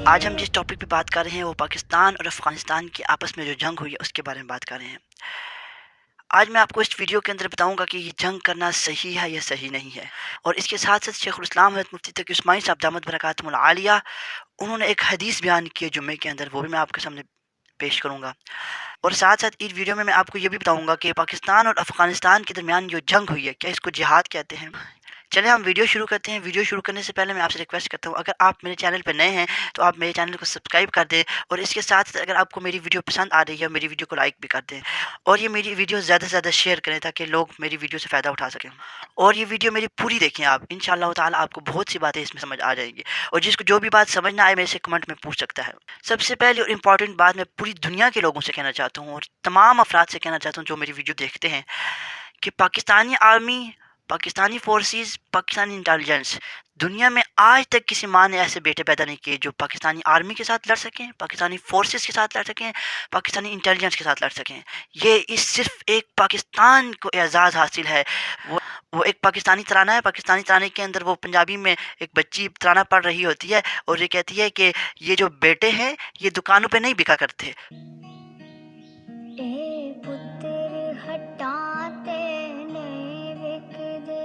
آج ہم جس ٹاپک پہ بات کر رہے ہیں وہ پاکستان اور افغانستان کی آپس میں جو جنگ ہوئی ہے اس کے بارے میں بات کر رہے ہیں۔ آج میں آپ کو اس ویڈیو کے اندر بتاؤں گا کہ یہ جنگ کرنا صحیح ہے یا صحیح نہیں ہے، اور اس کے ساتھ ساتھ شیخ الاسلام حضرت مفتی تقی اسماعیل صاحب دامت برکاتہم العالیہ انہوں نے ایک حدیث بیان کی ہے جمعے کے اندر، وہ بھی میں آپ کے سامنے پیش کروں گا۔ اور ساتھ ساتھ اس ویڈیو میں آپ کو یہ بھی بتاؤں گا کہ پاکستان اور افغانستان کے درمیان جو جنگ ہوئی ہے کیا اس کو جہاد کہتے ہیں۔ چلیں ہم ویڈیو شروع کرتے ہیں۔ ویڈیو شروع کرنے سے پہلے میں آپ سے ریکویسٹ کرتا ہوں، اگر آپ میرے چینل پہ نئے ہیں تو آپ میرے چینل کو سبسکرائب کر دیں، اور اس کے ساتھ ساتھ اگر آپ کو میری ویڈیو پسند آ رہی ہے میری ویڈیو کو لائک بھی کر دیں، اور یہ میری ویڈیو زیادہ سے زیادہ شیئر کریں تاکہ لوگ میری ویڈیو سے فائدہ اٹھا سکیں۔ اور یہ ویڈیو میری پوری دیکھیں آپ، انشاءاللہ تعالیٰ آپ کو بہت سی باتیں اس میں سمجھ آ جائیں گی، اور جس کو جو بھی بات سمجھ نہ آئے میرے سے کمنٹ میں پوچھ سکتا ہے۔ سب سے پہلے اور امپورٹنٹ بات میں پوری دنیا کے لوگوں سے کہنا چاہتا ہوں اور تمام افراد سے کہنا چاہتا ہوں جو میری ویڈیو دیکھتے ہیں کہ Pakistani army, Pakistani forces, Pakistani intelligence, دنیا میں آج تک کسی ماں نے ایسے بیٹے پیدا نہیں کیے جو پاکستانی آرمی کے ساتھ لڑ سکیں، پاکستانی فورسز کے ساتھ لڑ سکیں، پاکستانی انٹیلیجنس کے ساتھ لڑ سکیں۔ یہ اس صرف ایک پاکستان کو اعزاز حاصل ہے۔ وہ ایک پاکستانی ترانہ ہے، پاکستانی ترانے کے اندر وہ پنجابی میں ایک بچی ترانہ پڑھ رہی ہوتی ہے اور یہ کہتی ہے کہ یہ جو بیٹے ہیں یہ دکانوں پہ نہیں بکا کرتے۔ اے پتر ہٹاتے نہیں وکدے،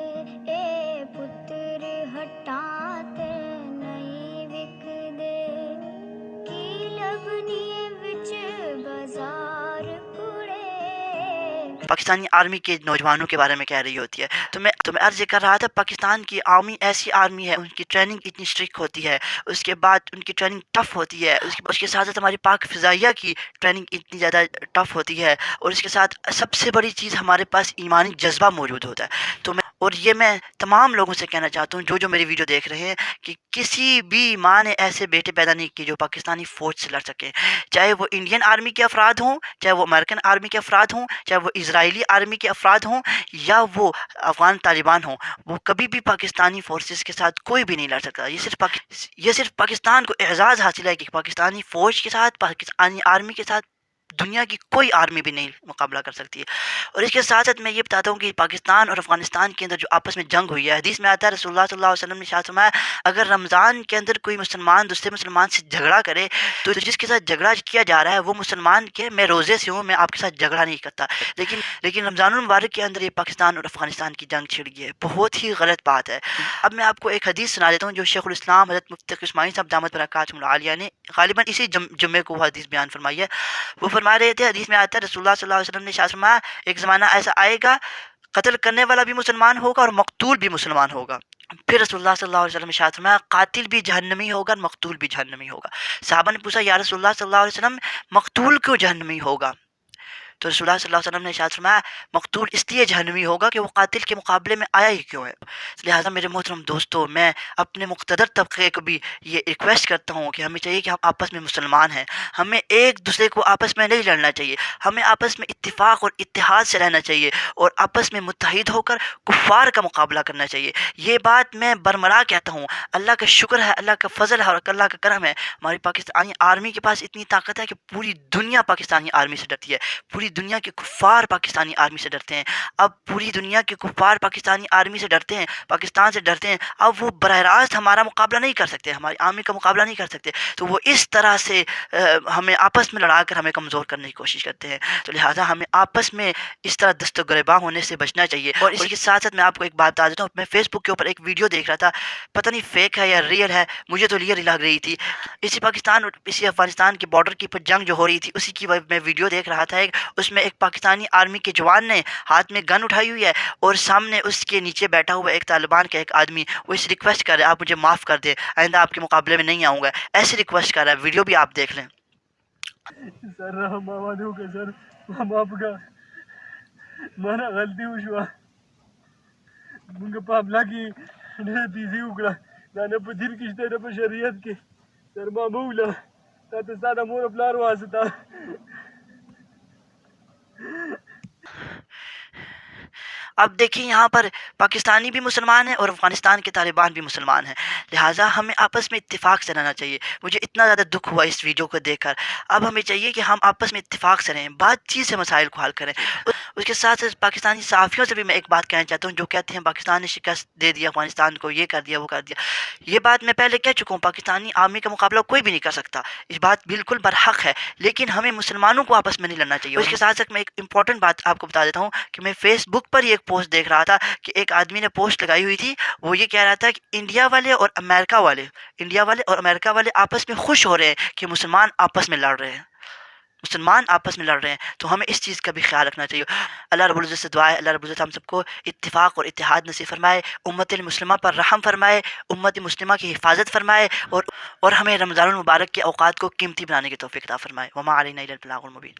اے پتر ہٹاتے نہیں وکدے، کی لبنی وچ بازار کڑے۔ پاکستانی آرمی کے نوجوانوں کے بارے میں کہہ رہی ہوتی ہے۔ تو میں عرض یہ کر رہا تھا، پاکستان کی آرمی ایسی آرمی ہے، ان کی ٹریننگ اتنی اسٹرکٹ ہوتی ہے، اس کے بعد ان کی ٹریننگ ٹف ہوتی ہے، اس کے ساتھ ساتھ ہماری پاک فضائیہ کی ٹریننگ اتنی زیادہ ٹف ہوتی ہے، اور اس کے ساتھ سب سے بڑی چیز ہمارے پاس ایمانی جذبہ موجود ہوتا ہے۔ اور یہ میں تمام لوگوں سے کہنا چاہتا ہوں جو میری ویڈیو دیکھ رہے ہیں کہ کسی بھی ماں نے ایسے بیٹے پیدا نہیں کیے جو پاکستانی فوج سے لڑ سکیں، چاہے وہ انڈین آرمی کے افراد ہوں، چاہے وہ امریکن آرمی کے افراد ہوں، چاہے وہ اسرائیلی آرمی کے افراد ہوں، یا وہ افغان طالبان ہوں، وہ کبھی بھی پاکستانی فورسز کے ساتھ کوئی بھی نہیں لڑ سکتا۔ یہ صرف پاکستان کو اعزاز حاصل ہے کہ پاکستانی فوج کے ساتھ، پاکستانی آرمی کے ساتھ دنیا کی کوئی آرمی بھی نہیں مقابلہ کر سکتی ہے۔ اور اس کے ساتھ ساتھ میں یہ بتاتا ہوں کہ پاکستان اور افغانستان کے اندر جو آپس میں جنگ ہوئی ہے، حدیث میں آتا ہے رسول اللہ صلی اللہ علیہ وسلم نے ارشاد فرمایا، اگر رمضان کے اندر کوئی مسلمان دوسرے مسلمان سے جھگڑا کرے تو جس کے ساتھ جھگڑا کیا جا رہا ہے وہ مسلمان کے میں روزے سے ہوں، میں آپ کے ساتھ جھگڑا نہیں کرتا، لیکن رمضان المبارک کے اندر یہ پاکستان اور افغانستان کی جنگ چھڑ گئی ہے، بہت ہی غلط بات ہے۔ اب میں آپ کو ایک حدیث سنا دیتا ہوں جو شیخ الاسلام حضرت مفتی تقی اسماعیل صاحب دامت برکاتہم العالیہ نے غالباً اسی جمعے کو وہ حدیث بیان فرمائی ہے۔ وہ فرما رہے تھے، حدیث میں آتا ہے رسول اللہ صلی اللہ علیہ وسلم نے ارشاد فرمایا، ایک زمانہ ایسا آئے گا قتل کرنے والا بھی مسلمان ہوگا اور مقتول بھی مسلمان ہوگا۔ پھر رسول اللہ صلی اللہ علیہ وسلم نے ارشاد فرمایا، قاتل بھی جہنمی ہوگا اور مقتول بھی جہنمی ہوگا۔ صحابہ نے پوچھا، یا رسول اللہ صلی اللہ علیہ وسلم مقتول کیوں جہنمی ہوگا؟ تو رسول اللہ صلی اللہ علیہ وسلم نے ارشاد فرمایا، مقتول اس لیے جہنمی ہوگا کہ وہ قاتل کے مقابلے میں آیا ہی کیوں ہے۔ لہٰذا میرے محترم دوستو، میں اپنے مقتدر طبقے کو بھی یہ ریکویسٹ کرتا ہوں کہ ہمیں چاہیے کہ ہم آپس میں مسلمان ہیں، ہمیں ایک دوسرے کو آپس میں نہیں لڑنا چاہیے، ہمیں آپس میں اتفاق اور اتحاد سے رہنا چاہیے، اور آپس میں متحد ہو کر کفار کا مقابلہ کرنا چاہیے۔ یہ بات میں برملا کہتا ہوں، اللہ کا شکر ہے، اللہ کا فضل ہے اور اللہ کا کرم ہے، ہماری پاکستانی آرمی کے پاس اتنی طاقت ہے کہ پوری دنیا پاکستانی آرمی سے ڈرتی ہے، پوری دنیا کے کفار پاکستانی آرمی سے ڈرتے ہیں۔ اب پوری دنیا کے کفار پاکستانی آرمی سے ڈرتے ہیں، پاکستان سے ڈرتے ہیں، اب وہ براہ راست ہمارا مقابلہ نہیں کر سکتے، ہماری آرمی کا مقابلہ نہیں کر سکتے، تو وہ اس طرح سے ہمیں آپس میں لڑا کر ہمیں کمزور کرنے کی کوشش کرتے ہیں۔ تو لہٰذا ہمیں آپس میں اس طرح دست و گریباں ہونے سے بچنا چاہیے۔ اور اس کے ساتھ ساتھ میں آپ کو ایک بات بتا دیتا ہوں، میں فیس بک کے اوپر ایک ویڈیو دیکھ رہا تھا، پتہ نہیں فیک ہے یا ریئل ہے، مجھے تو ریئل لگ رہی تھی۔ اسی پاکستان اور اسی افغانستان کے بارڈر کی جنگ جو ہو رہی تھی اسی کی میں ویڈیو دیکھ رہا تھا، اس میں ایک پاکستانی آرمی کے جوان نے ہاتھ میں گن اٹھائی ہوئی ہے، اور سامنے اس کے نیچے بیٹھا ہوا ایک طالبان کا ایک آدمی، وہ اس ریکویسٹ کر رہا ہے، آپ مجھے معاف کر دیں، آئندہ آپ کے مقابلے میں نہیں آؤں گا، ایسی ریکویسٹ کر رہا ہے۔ ویڈیو بھی آپ دیکھ لیں۔ سر رحم آبادوں کے سر آپ کا مانا غلطی وشوا منگا پابلا کی تیزی اکڑا دانا پتھر کشتے دا پا شریعت کے سر ما مولا تا تستادا مور پلار واسطا اب دیکھیں یہاں پر پاکستانی بھی مسلمان ہیں اور افغانستان کے طالبان بھی مسلمان ہیں، لہٰذا ہمیں آپس میں اتفاق سے رہنا چاہیے۔ مجھے اتنا زیادہ دکھ ہوا اس ویڈیو کو دیکھ کر۔ اب ہمیں چاہیے کہ ہم آپس میں اتفاق سے رہیں، بات چیت سے مسائل کو حل کریں۔ اس کے ساتھ ساتھ پاکستانی صحافیوں سے بھی میں ایک بات کہنا چاہتا ہوں جو کہتے ہیں پاکستان نے شکست دے دیا افغانستان کو، یہ کر دیا وہ کر دیا۔ یہ بات میں پہلے کہہ چکا ہوں، پاکستانی آرمی کا مقابلہ کوئی بھی نہیں کر سکتا، اس بات بالکل برحق ہے، لیکن ہمیں مسلمانوں کو آپس میں نہیں لڑنا چاہیے۔ اس کے ساتھ ساتھ میں ایک امپورٹنٹ بات آپ کو بتا دیتا ہوں کہ میں فیس بک پر یہ ایک پوسٹ دیکھ رہا تھا کہ ایک آدمی نے پوسٹ لگائی ہوئی تھی، وہ یہ کہہ رہا تھا کہ انڈیا والے اور امریکہ والے آپس میں خوش ہو رہے ہیں کہ مسلمان آپس میں لڑ رہے ہیں، تو ہمیں اس چیز کا بھی خیال رکھنا چاہیے۔ اللہ رب العزت سے دعا ہے، اللہ رب العزت ہم سب کو اتفاق اور اتحاد نصیب فرمائے، امت المسلمہ پر رحم فرمائے، امت مسلمہ کی حفاظت فرمائے، اور ہمیں رمضان المبارک کے اوقات کو قیمتی بنانے کی توفیق عطا فرمائے۔ وما علینا الا البلاغ المبین۔